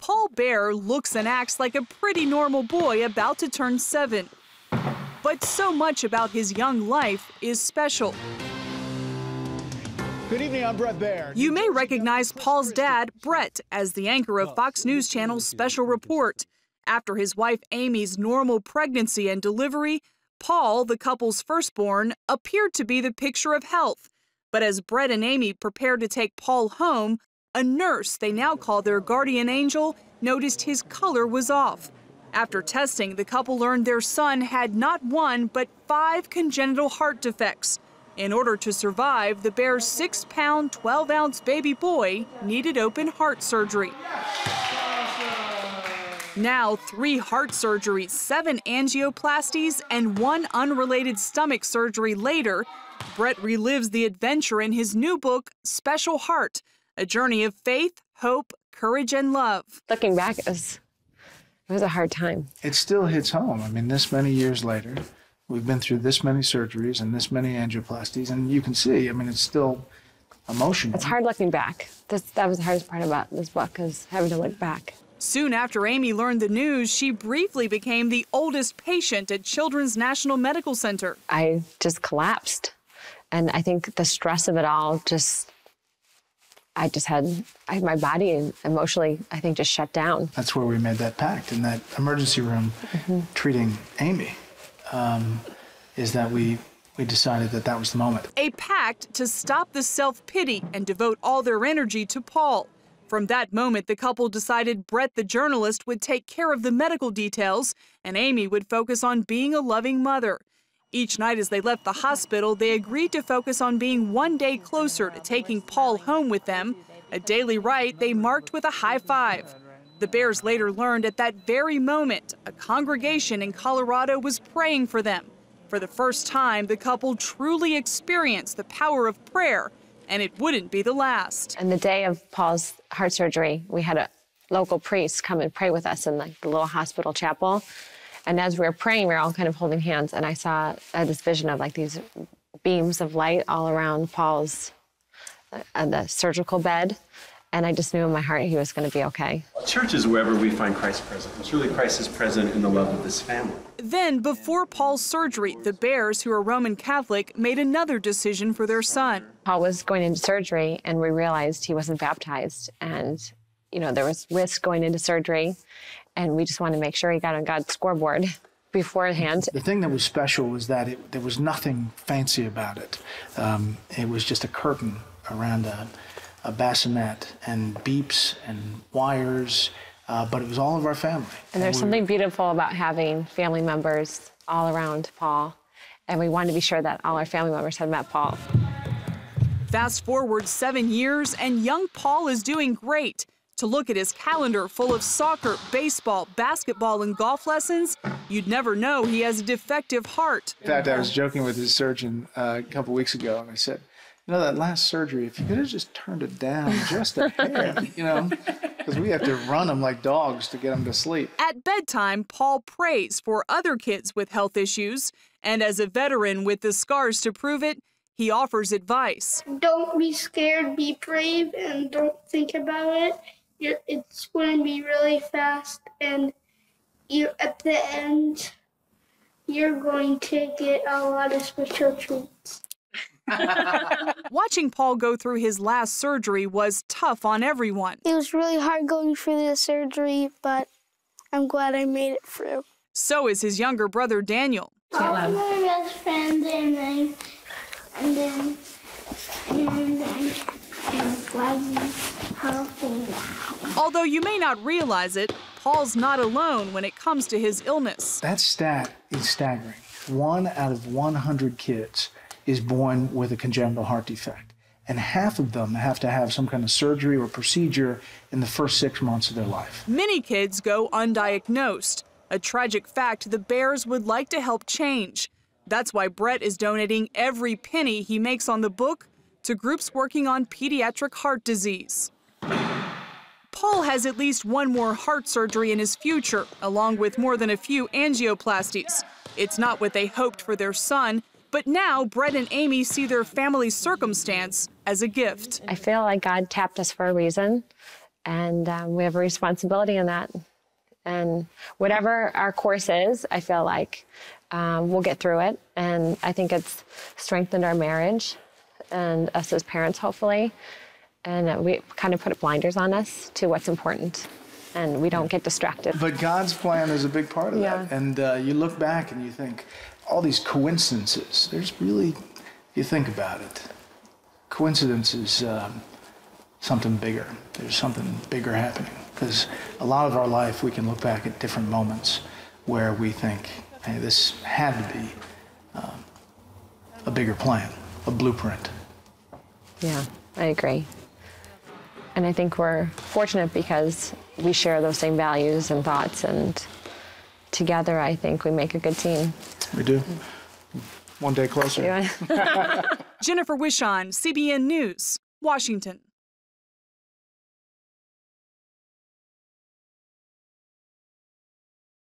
Paul Baier looks and acts like a pretty normal boy about to turn 7. But so much about his young life is special. Good evening, I'm Bret Baier. You may recognize Paul's dad, Bret, as the anchor of Fox News Channel's Special Report. After his wife Amy's normal pregnancy and delivery, Paul, the couple's firstborn, appeared to be the picture of health. But as Bret and Amy prepared to take Paul home, a nurse they now call their guardian angel noticed his color was off. After testing, the couple learned their son had not 1 but 5 congenital heart defects. In order to survive, the Bairs' 6-pound, 12-ounce baby boy needed open heart surgery. Now, 3 heart surgeries, 7 angioplasties, and 1 unrelated stomach surgery later, Bret relives the adventure in his new book, Special Heart, a journey of faith, hope, courage, and love. Looking back, it was a hard time. It still hits home. I mean, this many years later, we've been through this many surgeries and this many angioplasties, and you can see, I mean, it's still emotional. It's hard looking back. That was the hardest part about this book, is having to look back. Soon after Amy learned the news, she briefly became the oldest patient at Children's National Medical Center. I just collapsed. And I think the stress of it all my body emotionally, I think, just shut down. That's where we made that pact in that emergency room treating Amy, is that we decided that that was the moment. A pact to stop the self-pity and devote all their energy to Paul. From that moment, the couple decided Bret the journalist would take care of the medical details and Amy would focus on being a loving mother. Each night as they left the hospital, they agreed to focus on being 1 day closer to taking Paul home with them, a daily rite they marked with a high five. The Bairs later learned at that very moment, a congregation in Colorado was praying for them. For the first time, the couple truly experienced the power of prayer, and it wouldn't be the last. And the day of Paul's heart surgery, we had a local priest come and pray with us in the little hospital chapel. And as we were praying, we were all kind of holding hands, and I had this vision of like these beams of light all around Paul's, the surgical bed. And I just knew in my heart he was going to be okay. Church is wherever we find Christ present. It's really Christ is present in the love of this family. Then, before Paul's surgery, the Bairs, who are Roman Catholic, made another decision for their son. Paul was going into surgery, and we realized he wasn't baptized. And, you know, there was risk going into surgery, and we just wanted to make sure he got on God's scoreboard beforehand. The thing that was special was that there was nothing fancy about it. It was just a curtain around a bassinet and beeps and wires, but it was all of our family. And there's something beautiful about having family members all around Paul, and we wanted to be sure that all our family members had met Paul. Fast forward 7 years, and young Paul is doing great. To look at his calendar full of soccer, baseball, basketball, and golf lessons, you'd never know he has a defective heart. In fact, I was joking with his surgeon a couple weeks ago, and I said, you know, that last surgery, if you could have just turned it down just a hair, you know, because we have to run them like dogs to get them to sleep. At bedtime, Paul prays for other kids with health issues, and as a veteran with the scars to prove it, he offers advice. Don't be scared, be brave, and don't think about it. It's going to be really fast, and at the end, you're going to get a lot of special treats. Watching Paul go through his last surgery was tough on everyone. It was really hard going through the surgery, but I'm glad I made it through. So is his younger brother, Daniel. I'm my best friend, and I'm glad you helped me. Although you may not realize it, Paul's not alone when it comes to his illness. That stat is staggering. 1 out of 100 kids is born with a congenital heart defect, and half of them have to have some kind of surgery or procedure in the first 6 months of their life. Many kids go undiagnosed, a tragic fact the Bairs would like to help change. That's why Bret is donating every penny he makes on the book to groups working on pediatric heart disease. Paul has at least 1 more heart surgery in his future, along with more than a few angioplasties. It's not what they hoped for their son, but now Bret and Amy see their family's circumstance as a gift. I feel like God tapped us for a reason, And we have a responsibility in that. And whatever our course is, I feel like we'll get through it. And I think it's strengthened our marriage and us as parents, hopefully. And we kind of put blinders on us to what's important. And we don't get distracted. But God's plan is a big part of that. And you look back and you think, all these coincidences, there's really, you think about it, coincidence is something bigger. There's something bigger happening. Because a lot of our life, we can look back at different moments where we think, hey, this had to be a bigger plan, a blueprint. Yeah, I agree. And I think we're fortunate because we share those same values and thoughts, and together I think we make a good team. We do. One day closer. Jennifer Wishon, CBN News, Washington.